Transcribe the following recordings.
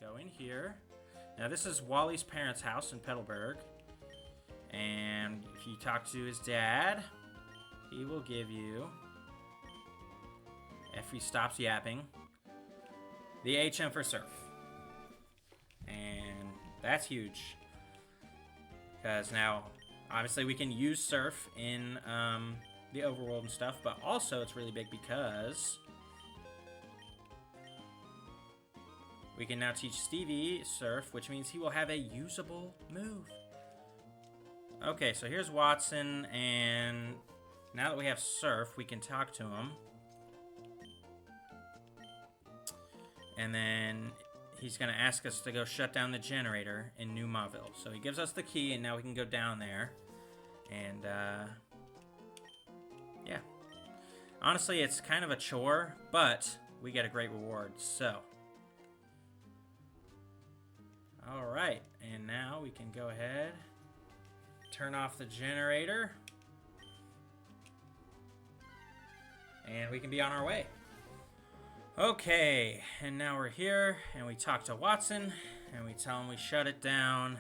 go in here. Now this is Wally's parents' house in Petalburg. And if you talk to his dad, he will give you, if he stops yapping, the HM for Surf. And that's huge. Because now, obviously we can use Surf in the overworld and stuff, but also it's really big because we can now teach Stevie Surf, which means he will have a usable move. Okay, so here's Watson, and now that we have Surf, we can talk to him. And then he's going to ask us to go shut down the generator in New Mauville. So he gives us the key, and now we can go down there. And, yeah. Honestly, it's kind of a chore, but we get a great reward, so. Alright, and now we can go ahead, turn off the generator, and we can be on our way. Okay, and now we're here, and we talk to Watson, and we tell him we shut it down,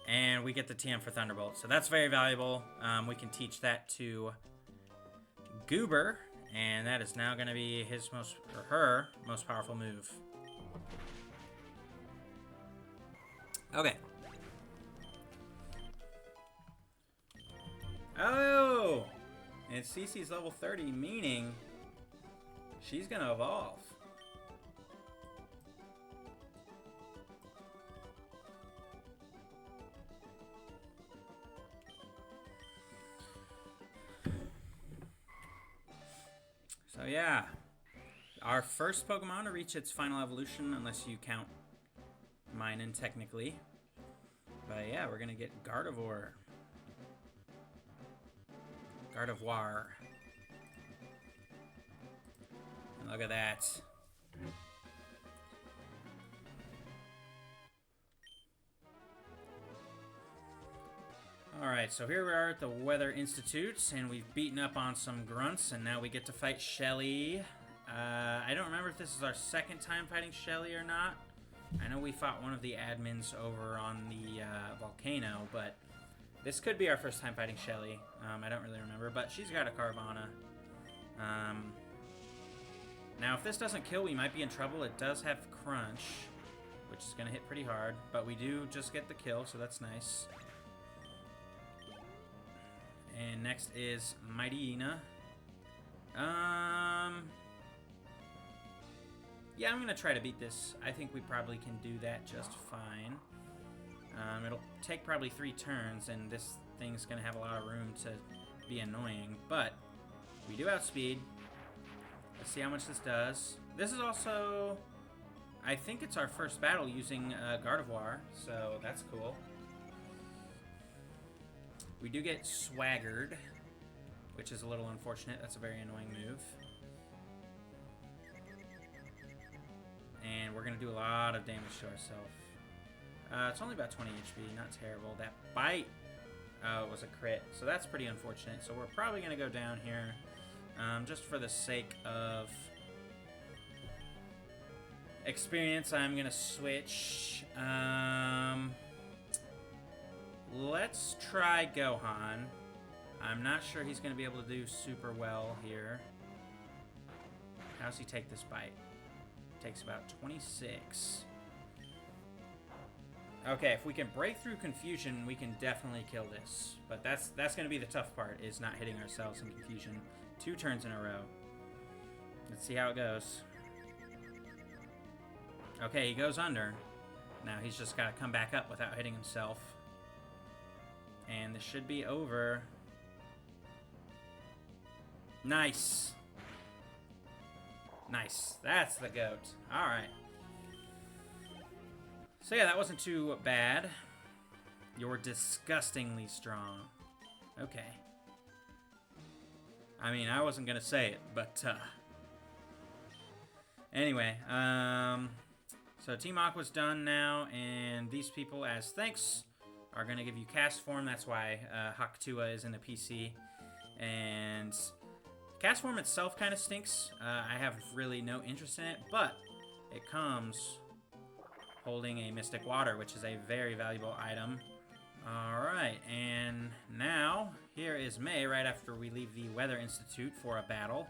and we get the TM for Thunderbolt. So that's very valuable. We can teach that to Goober, and that is now going to be his her most powerful move. Okay. Oh! And Cece's level 30, meaning she's gonna evolve. So yeah, our first Pokemon to reach its final evolution, unless you count Minun technically. But yeah, we're gonna get Gardevoir. Gardevoir. And look at that. Alright, so here we are at the Weather Institute, and we've beaten up on some grunts, and now we get to fight Shelly. I don't remember if this is our second time fighting Shelly or not. I know we fought one of the admins over on the volcano, but this could be our first time fighting Shelly. I don't really remember, but she's got a Carvana. Now, if this doesn't kill, we might be in trouble. It does have Crunch, which is going to hit pretty hard, but we do just get the kill, so that's nice. And next is Mightyena. Yeah, I'm going to try to beat this. I think we probably can do that just fine. It'll take probably 3 turns, and this thing's going to have a lot of room to be annoying, but we do outspeed. Let's see how much this does. This is also, I think it's our first battle using Gardevoir, so that's cool. We do get Swaggered, which is a little unfortunate. That's a very annoying move. And we're going to do a lot of damage to ourselves. It's only about 20 HP, not terrible. That bite was a crit, so that's pretty unfortunate. So we're probably going to go down here just for the sake of experience. I'm going to switch. Let's try Gohan. I'm not sure he's going to be able to do super well here. How's he take this bite? Takes about 26. Okay, if we can break through confusion, we can definitely kill this. But that's going to be the tough part, is not hitting ourselves in confusion 2 turns in a row. Let's see how it goes. Okay, he goes under. Now he's just got to come back up without hitting himself. And this should be over. Nice. Nice. That's the goat. Alright. So yeah, that wasn't too bad. You're disgustingly strong. Okay. I mean, I wasn't gonna say it, but anyway, so Team Aqua's done now, and these people, as thanks, are gonna give you cast form. That's why Hakutua is in the PC. And cast form itself kind of stinks. I have really no interest in it, but it comes holding a Mystic Water, which is a very valuable item. Alright, and now, here is May, right after we leave the Weather Institute for a battle.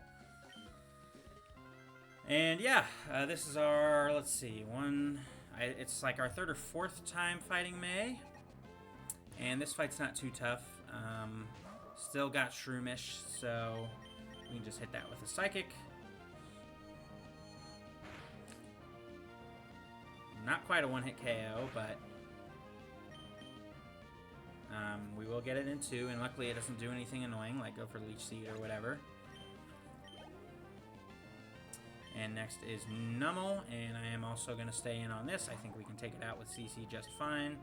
And yeah, this is our, let's see, it's like our third or fourth time fighting May. And this fight's not too tough. Still got Shroomish, so we can just hit that with a Psychic. Not quite a one-hit KO, but we will get it in 2, and luckily it doesn't do anything annoying, like go for Leech Seed or whatever. And next is Nummel, and I am also going to stay in on this. I think we can take it out with CC just fine.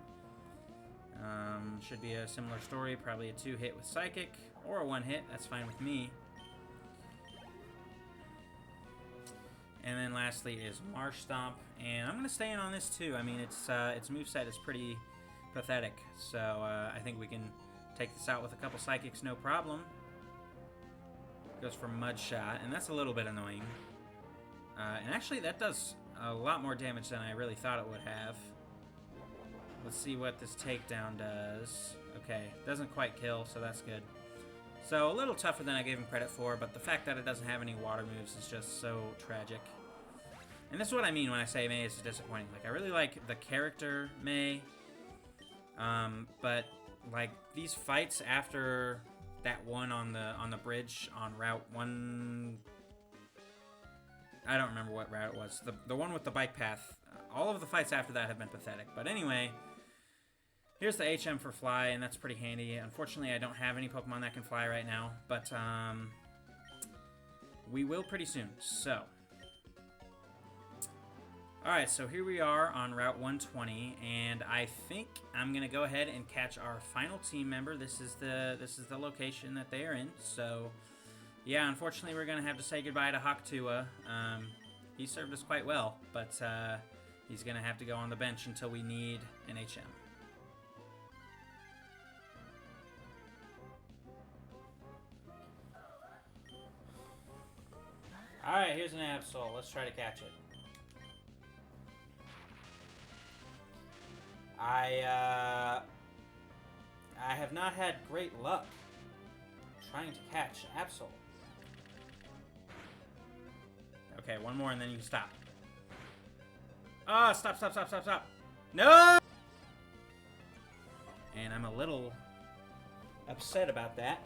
Should be a similar story, probably a 2-hit with Psychic, or a 1-hit, that's fine with me. And then lastly is Marsh Stomp, and I'm going to stay in on this too. I mean, its moveset is pretty pathetic, so I think we can take this out with a couple Psychics, no problem. Goes for Mud Shot, and that's a little bit annoying. And actually, that does a lot more damage than I really thought it would have. Let's see what this takedown does. Okay, doesn't quite kill, so that's good. So, a little tougher than I gave him credit for, but the fact that it doesn't have any water moves is just so tragic. And this is what I mean when I say May is disappointing. Like, I really like the character May, but, like, these fights after that one on the bridge on Route 1... I don't remember what route it was. The one with the bike path. All of the fights after that have been pathetic. But anyway, here's the HM for Fly, and that's pretty handy. Unfortunately, I don't have any Pokemon that can fly right now, but we will pretty soon. So, alright, so here we are on Route 120, and I think I'm gonna go ahead and catch our final team member. This is the location that they are in. So, yeah, unfortunately, we're gonna have to say goodbye to Hawktua. He served us quite well, but he's gonna have to go on the bench until we need an HM. Alright, here's an Absol. Let's try to catch it. I have not had great luck trying to catch Absol. Okay, one more and then you can stop. Ah, stop. No! And I'm a little upset about that.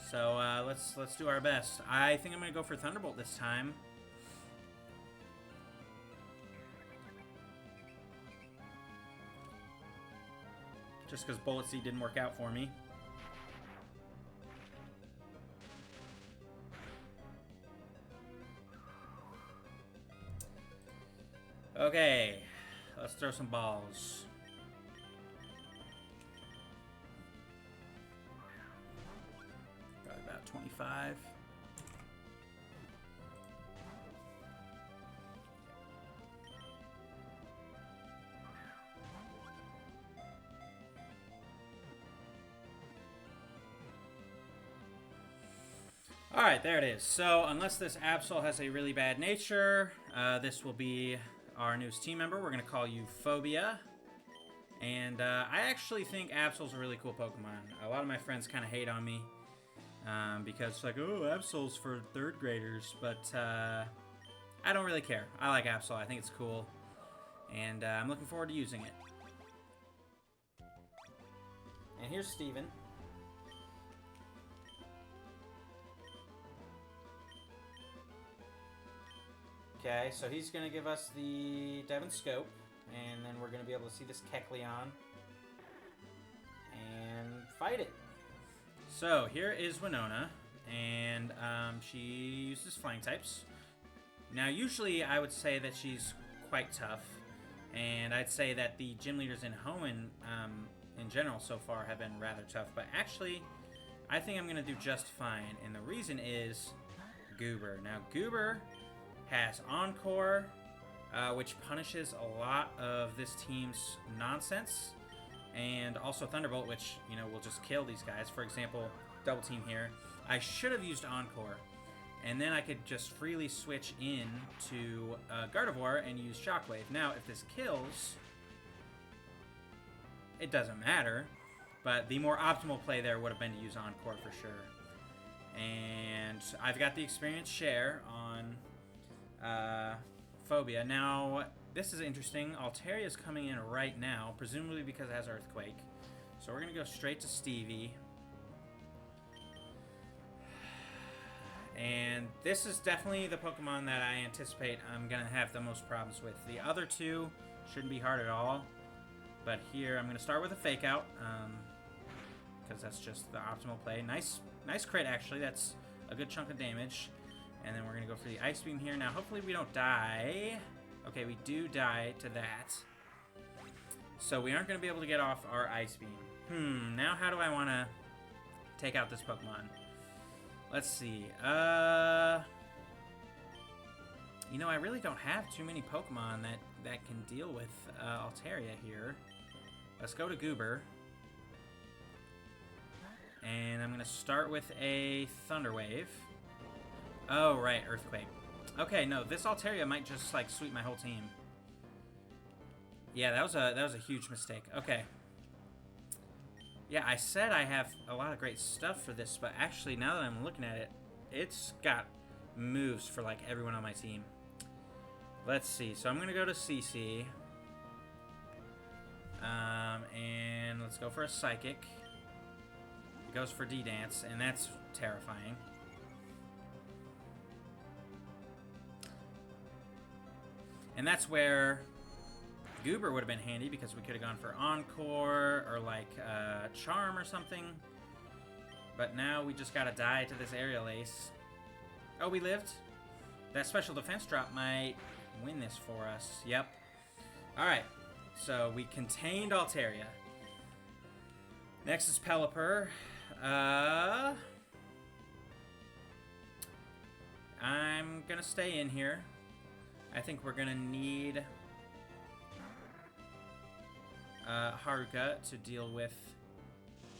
So, let's do our best. I think I'm going to go for Thunderbolt this time. Just because Bullet Seed didn't work out for me. Okay, let's throw some balls. Got about 25. Alright, there it is. So, unless this Absol has a really bad nature, this will be our newest team member. We're going to call you Phobia. And I actually think Absol's a really cool Pokemon. A lot of my friends kind of hate on me because it's like, oh, Absol's for 3rd graders. But I don't really care. I like Absol. I think it's cool. And I'm looking forward to using it. And here's Steven. Okay, so he's going to give us the Devon Scope, and then we're going to be able to see this Kecleon and fight it. So, here is Winona, and she uses Flying types. Now, usually I would say that she's quite tough, and I'd say that the gym leaders in Hoenn, in general so far, have been rather tough, but actually, I think I'm going to do just fine, and the reason is Goober. Now, Goober has Encore, which punishes a lot of this team's nonsense, and also Thunderbolt, which, you know, will just kill these guys. For example, double team here. I should have used Encore, And then I could just freely switch in to Gardevoir and use Shockwave. Now, if this kills, it doesn't matter. But the more optimal play there would have been to use Encore for sure. And I've got the experience share on Phobia. Now, this is interesting. Altaria's coming in right now, presumably because it has Earthquake. So we're going to go straight to Stevie. And this is definitely the Pokemon that I anticipate I'm going to have the most problems with. The other two shouldn't be hard at all. But here, I'm going to start with a Fake Out. Because that's just the optimal play. Nice crit, actually. That's a good chunk of damage. And then we're going to go for the Ice Beam here. Now, hopefully we don't die. Okay, we do die to that. So we aren't going to be able to get off our Ice Beam. Now how do I want to take out this Pokemon? Let's see. You know, I really don't have too many Pokemon that can deal with Altaria here. Let's go to Goober. And I'm going to start with a Thunder Wave. Oh, right, Earthquake. Okay, no, this Altaria might just, like, sweep my whole team. Yeah, that was a huge mistake. Okay. Yeah, I said I have a lot of great stuff for this, but actually, now that I'm looking at it, it's got moves for, like, everyone on my team. Let's see. So I'm going to go to CC. And let's go for a Psychic. It goes for D-Dance, and that's terrifying. And that's where Goober would have been handy, because we could have gone for Encore or like Charm or something. But now we just gotta die to this Aerial Ace. Oh, we lived? That special defense drop might win this for us. Yep. Alright, so we contained Altaria. Next is Pelipper. I'm gonna stay in here. I think we're gonna need Haruka to deal with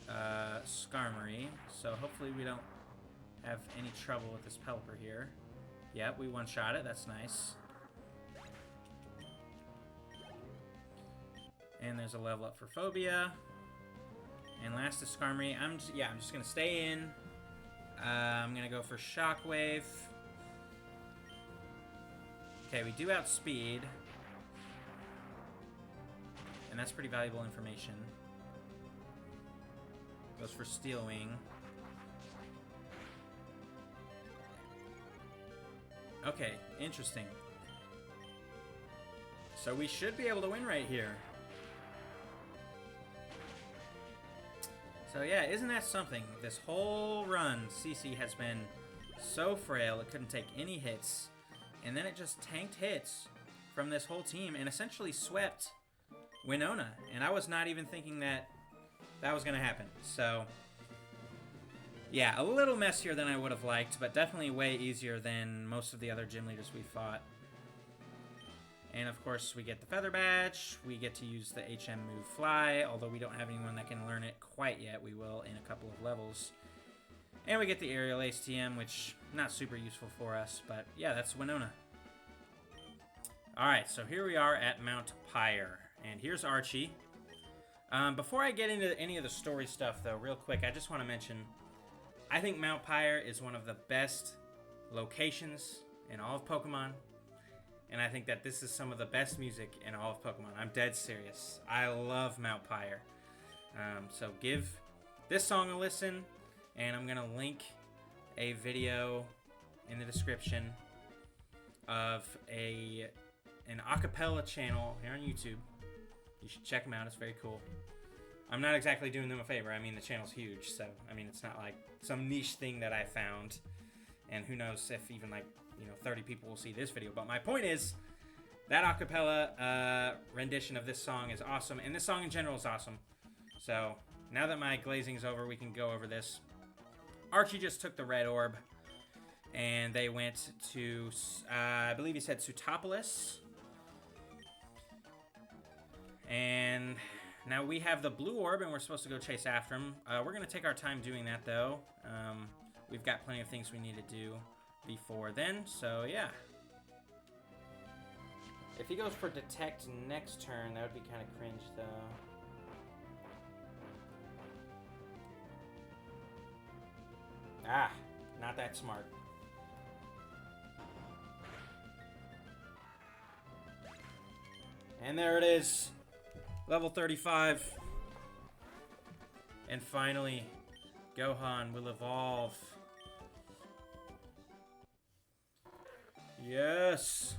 Skarmory, so hopefully we don't have any trouble with this Pelipper here. Yep, we one-shot it. That's nice. And there's a level up for Phobia. And last is Skarmory. I'm just gonna stay in. I'm gonna go for Shockwave. Okay, we do outspeed. And that's pretty valuable information. Goes for Steel Wing. Okay, interesting. So we should be able to win right here. So yeah, isn't that something? This whole run, CC has been so frail, it couldn't take any hits. And then it just tanked hits from this whole team and essentially swept Winona. And I was not even thinking that that was going to happen. So, yeah, a little messier than I would have liked, but definitely way easier than most of the other gym leaders we fought. And of course, we get the Feather Badge. We get to use the HM move Fly, although we don't have anyone that can learn it quite yet. We will in a couple of levels. And we get the Aerial Ace TM, which not super useful for us, but yeah, that's Winona. Alright, so here we are at Mount Pyre, and here's Archie. Before I get into any of the story stuff, though, real quick, I just want to mention, I think Mount Pyre is one of the best locations in all of Pokemon, and I think that this is some of the best music in all of Pokemon. I'm dead serious. I love Mount Pyre. So give this song a listen. And I'm going to link a video in the description of an acapella channel here on YouTube. You should check them out. It's very cool. I'm not exactly doing them a favor. I mean, the channel's huge. So, I mean, it's not like some niche thing that I found. And who knows if even, 30 people will see this video. But my point is, that acapella rendition of this song is awesome. And this song in general is awesome. So, now that my glazing is over, we can go over this. Archie just took the red orb, and they went to, I believe he said Sutopolis. And now we have the blue orb, and we're supposed to go chase after him. We're going to take our time doing that, though. We've got plenty of things we need to do before then, so yeah. If he goes for Detect next turn, that would be kind of cringe, though. Ah, not that smart. And there it is. Level 35. And finally, Gohan will evolve. Yes.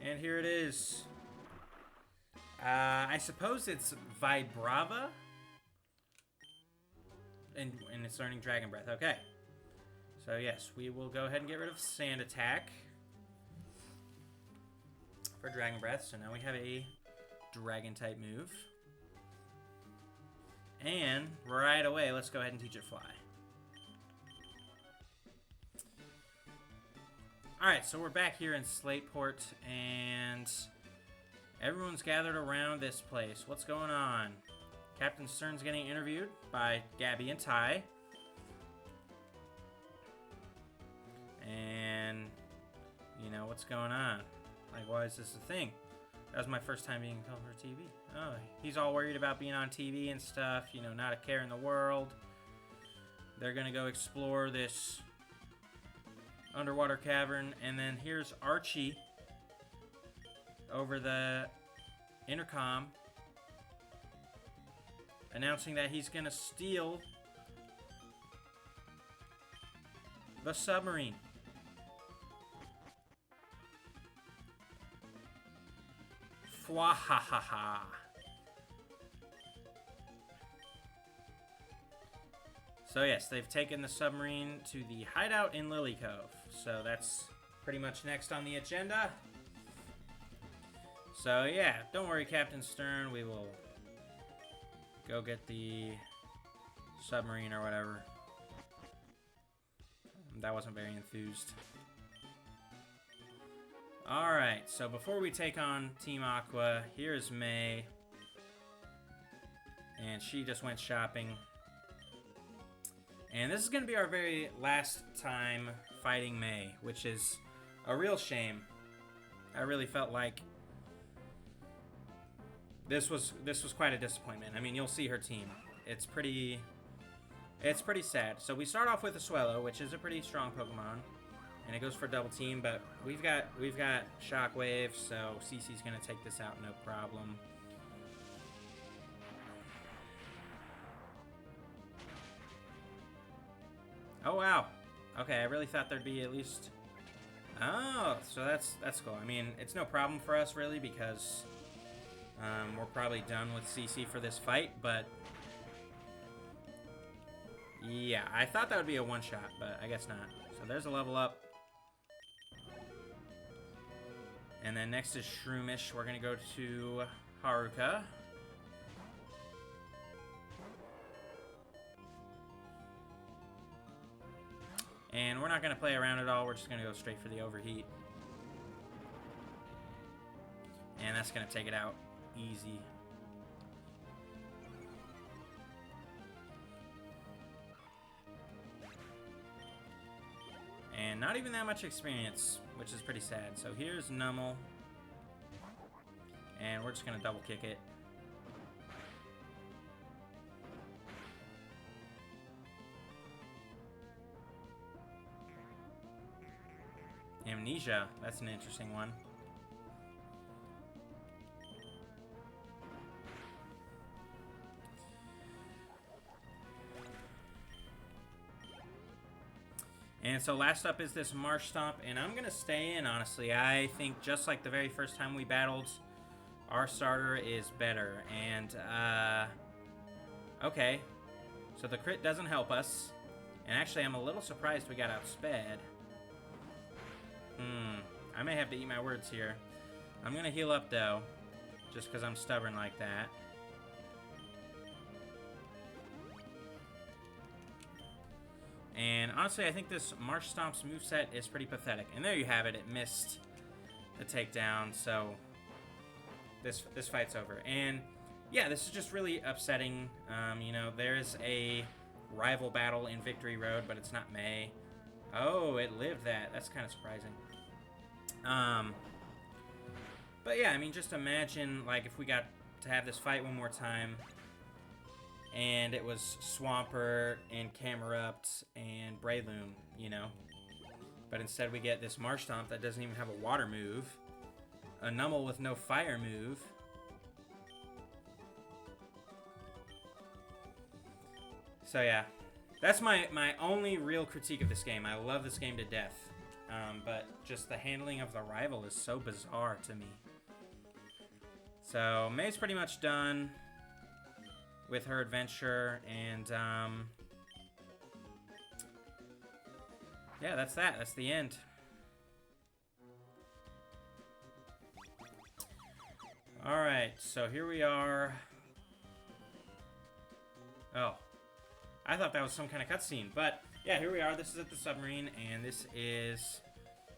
And here it is. I suppose it's Vibrava. And it's learning Dragon Breath. Okay. So yes, we will go ahead and get rid of Sand Attack for Dragon Breath. So now we have a Dragon type move. And right away, let's go ahead and teach it Fly. Alright, so we're back here in Slateport, and everyone's gathered around this place. What's going on? Captain Stern's getting interviewed by Gabby and Ty. And, you know, what's going on? Like, why is this a thing? That was my first time being called for TV. Oh, he's all worried about being on TV and stuff, you know, not a care in the world. They're gonna go explore this underwater cavern, and then here's Archie over the intercom announcing that he's gonna steal the submarine. Fwahahaha. So yes, they've taken the submarine to the hideout in Lily Cove. So that's pretty much next on the agenda. So yeah, don't worry, Captain Stern. We will go get the submarine or whatever. That wasn't very enthused. Alright, so before we take on Team Aqua, here's May. And she just went shopping. And this is going to be our very last time fighting May, which is a real shame. I really felt like this was quite a disappointment. I mean, you'll see her team. It's pretty sad. So we start off with a Swellow, which is a pretty strong Pokemon, and it goes for double team. But we've got Shockwave, so CC's going to take this out no problem. Oh, wow. Okay, I really thought there'd be at least... Oh, so that's cool. I mean, it's no problem for us, really, because we're probably done with CC for this fight, but... Yeah, I thought that would be a one-shot, but I guess not. So there's a level up. And then next is Shroomish. We're going to go to Haruka. And we're not going to play around at all. We're just going to go straight for the overheat. And that's going to take it out easy. And not even that much experience, which is pretty sad. So here's Nummel. And we're just going to double kick it. Amnesia, that's an interesting one. And so last up is this Marsh Stomp, and I'm going to stay in, honestly. I think just like the very first time we battled, our starter is better. And, okay. So the crit doesn't help us. And actually, I'm a little surprised we got outsped. I may have to eat my words here. I'm going to heal up, though, just because I'm stubborn like that. And honestly, I think this Marsh Stomp's moveset is pretty pathetic. And there you have it. It missed the takedown, so this fight's over. And yeah, this is just really upsetting. You know, there's a rival battle in Victory Road, but it's not May. Oh, it lived that. That's kind of surprising. But yeah, I mean, just imagine, like, if we got to have this fight one more time, and it was Swampert and Camerupt and Breloom, you know? But instead we get this Marsh Stomp that doesn't even have a water move, a Numel with no fire move. So yeah, that's my only real critique of this game. I love this game to death, but just the handling of the rival is so bizarre to me. So May's pretty much done with her adventure, and yeah, that's that. That's the end. Alright, so here we are. Oh, I thought that was some kind of cutscene, but yeah, here we are. This is at the submarine, and this is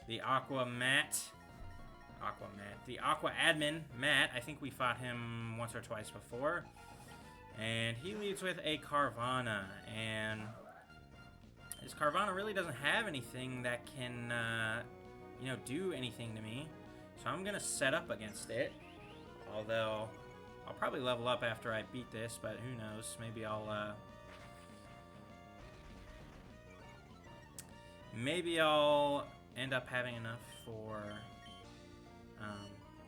the the Aqua admin, Matt. I think we fought him once or twice before. And he leads with a Carvana, and this Carvana really doesn't have anything that can, you know, do anything to me. So I'm going to set up against it, although I'll probably level up after I beat this, but who knows, maybe I'll end up having enough for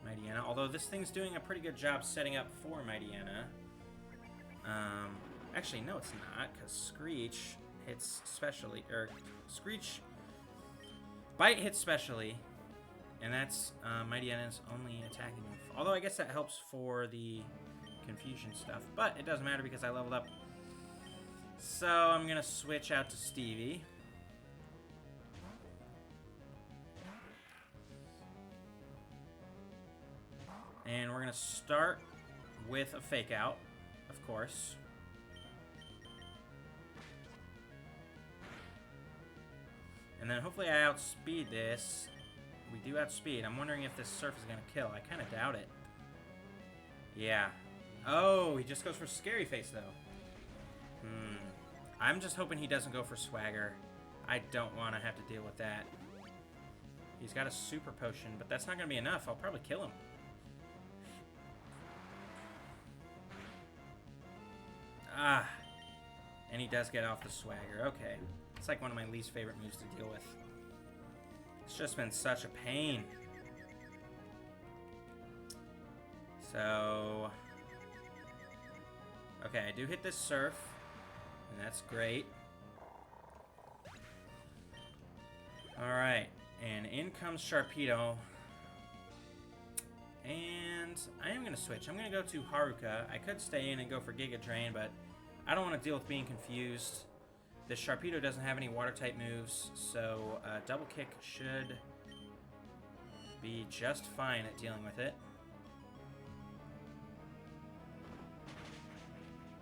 Mightyena, although this thing's doing a pretty good job setting up for Mightyena. Actually, no, it's not, because Screech hits specially, or Screech Bite hits specially, and that's Mightyena's only attacking move. Although I guess that helps for the confusion stuff, but it doesn't matter because I leveled up. So I'm gonna switch out to Stevie. And we're going to start with a fake out, of course. And then hopefully I outspeed this. We do outspeed. I'm wondering if this surf is going to kill. I kind of doubt it. Yeah. Oh, he just goes for Scary Face, though. I'm just hoping he doesn't go for Swagger. I don't want to have to deal with that. He's got a Super Potion, but that's not going to be enough. I'll probably kill him. Ah, and he does get off the Swagger. Okay. It's like one of my least favorite moves to deal with. It's just been such a pain. So, okay, I do hit this Surf, and that's great. Alright, and in comes Sharpedo. And I am going to switch. I'm going to go to Haruka. I could stay in and go for Giga Drain, but I don't want to deal with being confused. This Sharpedo doesn't have any Water-type moves, so Double Kick should be just fine at dealing with it.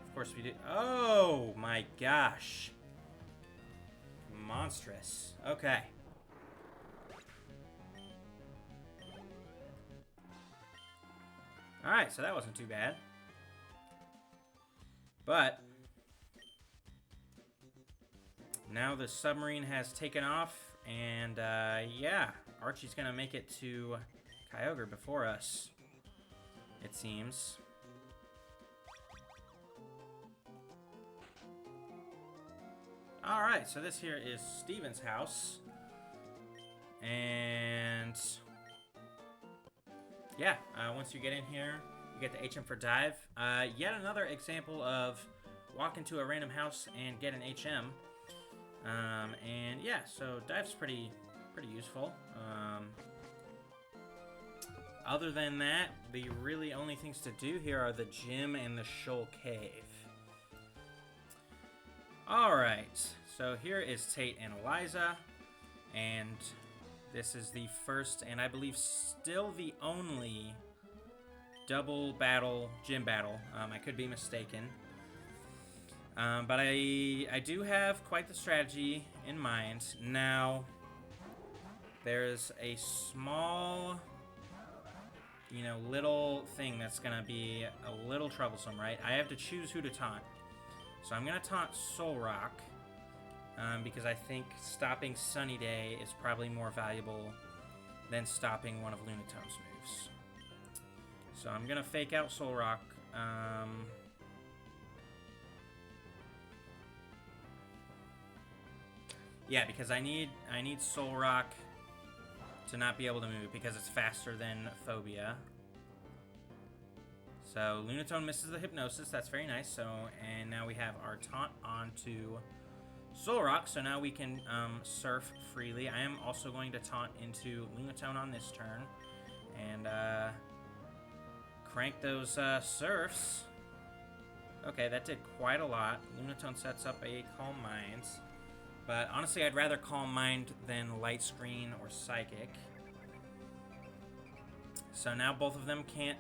Of course we do. Oh my gosh. Monstrous. Okay. Alright, so that wasn't too bad. But now the submarine has taken off, and yeah, Archie's gonna make it to Kyogre before us, it seems. Alright, so this here is Steven's house. And yeah, once you get in here, you get the HM for Dive. Yet another example of walk into a random house and get an HM. And yeah, so Dive's pretty useful. Other than that, the really only things to do here are the gym and the Shoal Cave. Alright, so here is Tate and Eliza, and this is the first, and I believe still the only, double battle, gym battle. I could be mistaken. But I do have quite the strategy in mind. Now, there's a small, you know, little thing that's going to be a little troublesome, right? I have to choose who to taunt. So I'm going to taunt Solrock, because I think stopping Sunny Day is probably more valuable than stopping one of Lunatone's moves. So I'm going to fake out Solrock. Yeah, because I need Solrock to not be able to move because it's faster than Phobia. So Lunatone misses the Hypnosis. That's very nice. So, and now we have our taunt onto Solrock. So now we can surf freely. I am also going to taunt into Lunatone on this turn and crank those surfs. Okay, that did quite a lot. Lunatone sets up a Calm Mind. But honestly, I'd rather Calm Mind than Light Screen or Psychic. So now both of them can't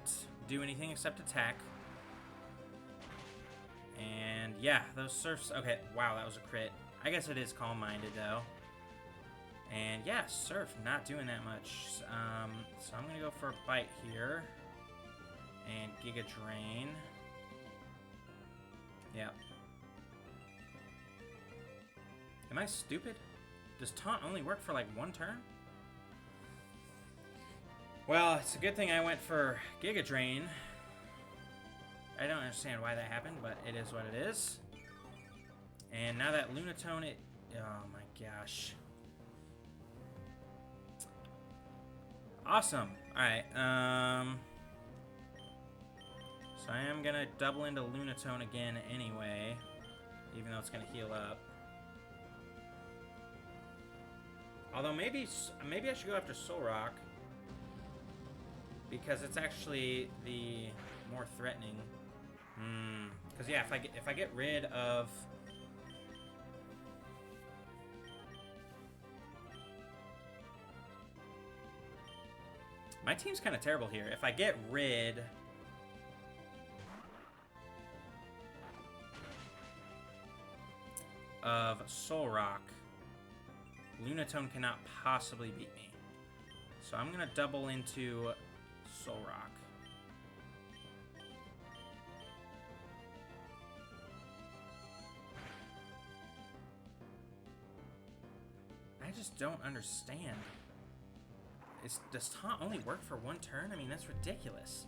do anything except attack. And yeah, those surfs... Okay, wow, that was a crit. I guess it is Calm-Minded, though. And yeah, surf, not doing that much. So I'm going to go for a bite here. And Giga Drain. Yep. Am I stupid? Does taunt only work for like one turn? Well, it's a good thing I went for Giga Drain. I don't understand why that happened, but it is what it is. And now that Lunatone, oh my gosh. Awesome. Alright, so I am gonna double into Lunatone again anyway, even though it's gonna heal up. Although maybe I should go after Solrock because it's actually the more threatening. Because yeah, if I get rid of my team's kind of terrible here. If I get rid of Solrock, Lunatone cannot possibly beat me. So I'm going to double into Solrock. I just don't understand. Does taunt only work for one turn? I mean, that's ridiculous.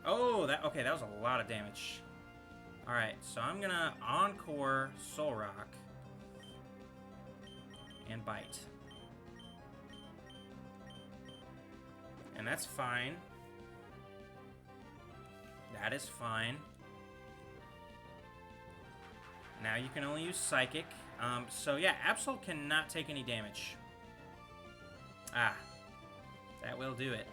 Oh, okay, that was a lot of damage. Alright, so I'm gonna Encore Solrock and Bite. And that's fine. That is fine. Now you can only use Psychic. So yeah, Absol cannot take any damage. Ah, that will do it.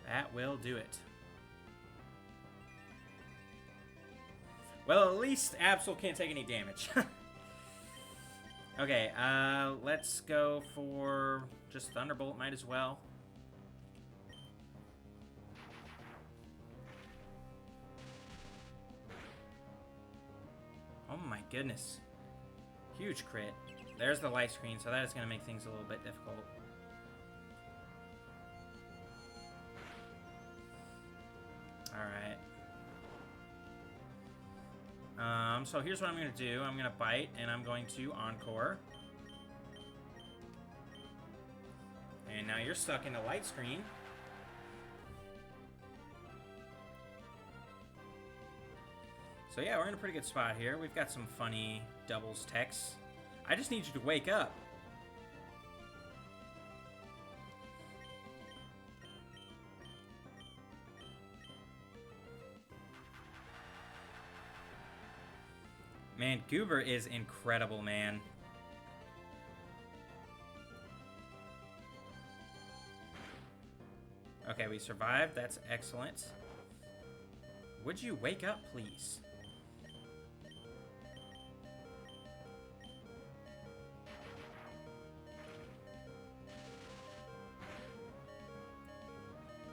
That will do it. Well, at least Absol can't take any damage. Okay, let's go for just Thunderbolt, might as well. Oh my goodness. Huge crit. There's the light screen, so that is going to make things a little bit difficult. Alright. So here's what I'm going to do. I'm going to Bite, and I'm going to Encore. And now you're stuck in the light screen. So yeah, we're in a pretty good spot here. We've got some funny doubles techs. I just need you to wake up. Man, Goober is incredible, man. Okay, we survived. That's excellent. Would you wake up, please?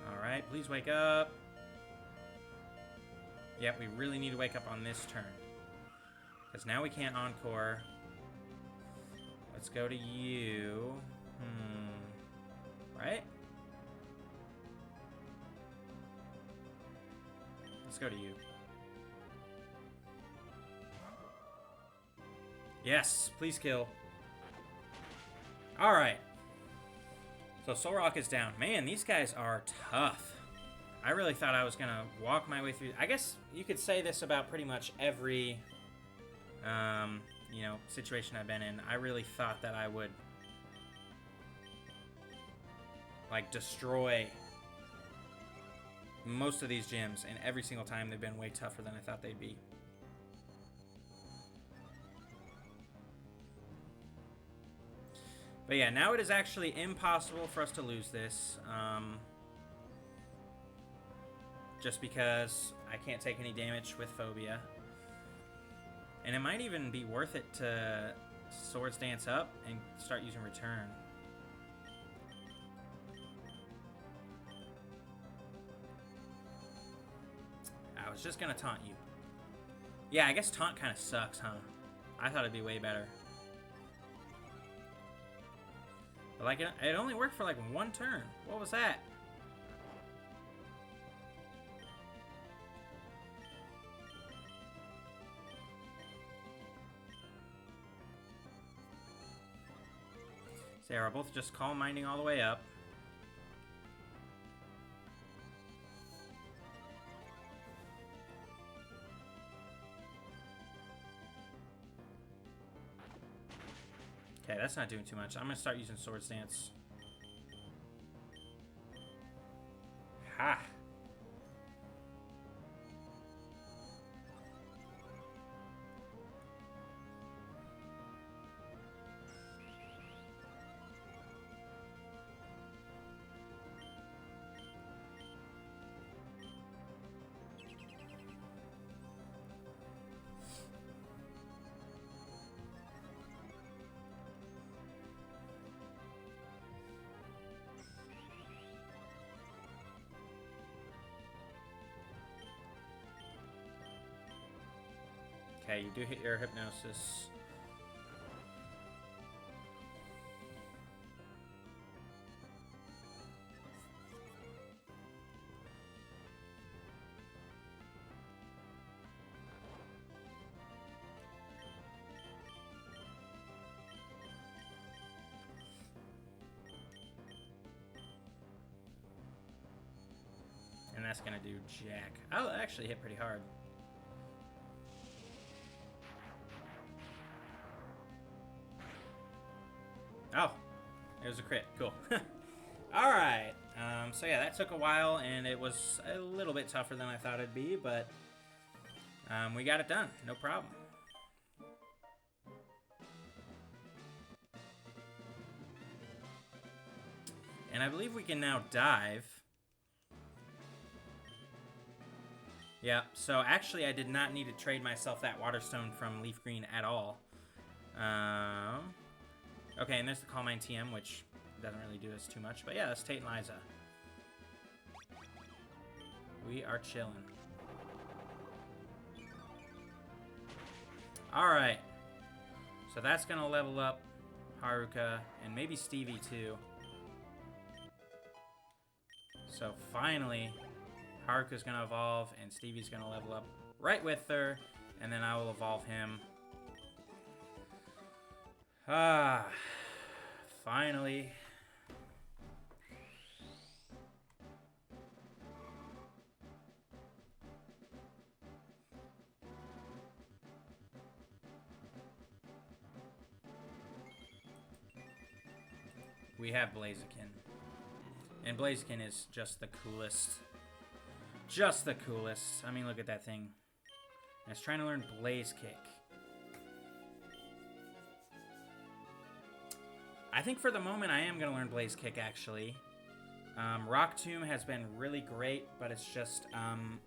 Alright, please wake up. Yep, we really need to wake up on this turn. Because now we can't encore. Let's go to you. Right? Let's go to you. Yes, please kill. Alright. So Solrock is down. Man, these guys are tough. I really thought I was going to walk my way through. I guess you could say this about pretty much every, you know, situation I've been in. I really thought that I would, like, destroy most of these gyms, and every single time they've been way tougher than I thought they'd be. But yeah, now it is actually impossible for us to lose this. Just because I can't take any damage with Phobia. And it might even be worth it to Swords Dance up and start using Return. I was just gonna taunt you. Yeah, I guess taunt kind of sucks, huh? I thought it'd be way better. But like, it only worked for like one turn. What was that? So yeah, we're both just calm minding all the way up. Okay, that's not doing too much. I'm gonna start using Swords Dance. Ha! Okay, you do hit your Hypnosis. And that's gonna do jack. Oh, that actually hit pretty hard. Oh, it was a crit. Cool. Alright. So yeah, that took a while, and it was a little bit tougher than I thought it'd be, but we got it done. No problem. And I believe we can now dive. Yeah, so actually I did not need to trade myself that Waterstone from Leaf Green at all. Okay, and there's the Calm Mind TM, which doesn't really do us too much. But yeah, that's Tate and Liza. We are chilling. Alright. So that's going to level up Haruka, and maybe Stevie too. So finally, Haruka's going to evolve, and Stevie's going to level up right with her, and then I will evolve him. Ah, finally. We have Blaziken. And Blaziken is just the coolest. Just the coolest. I mean, look at that thing. I was trying to learn Blaze Kick. I think for the moment I am going to learn Blaze Kick, actually. Rock Tomb has been really great, but it's just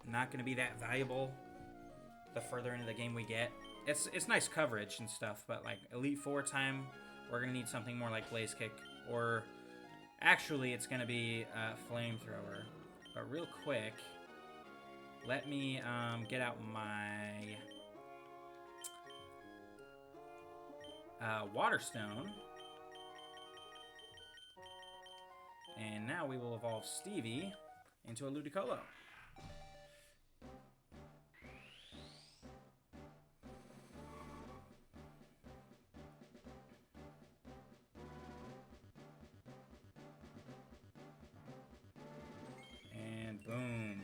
not going to be that valuable the further into the game we get. It's nice coverage and stuff, but like Elite Four time, we're going to need something more like Blaze Kick, or actually it's going to be Flamethrower. But real quick, let me get out my Water Stone. And now we will evolve Stevie into a Ludicolo. And boom.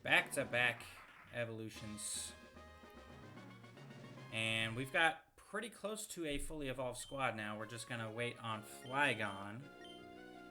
Back-to-back evolutions. And we've got pretty close to a fully evolved squad now. We're just going to wait on Flygon.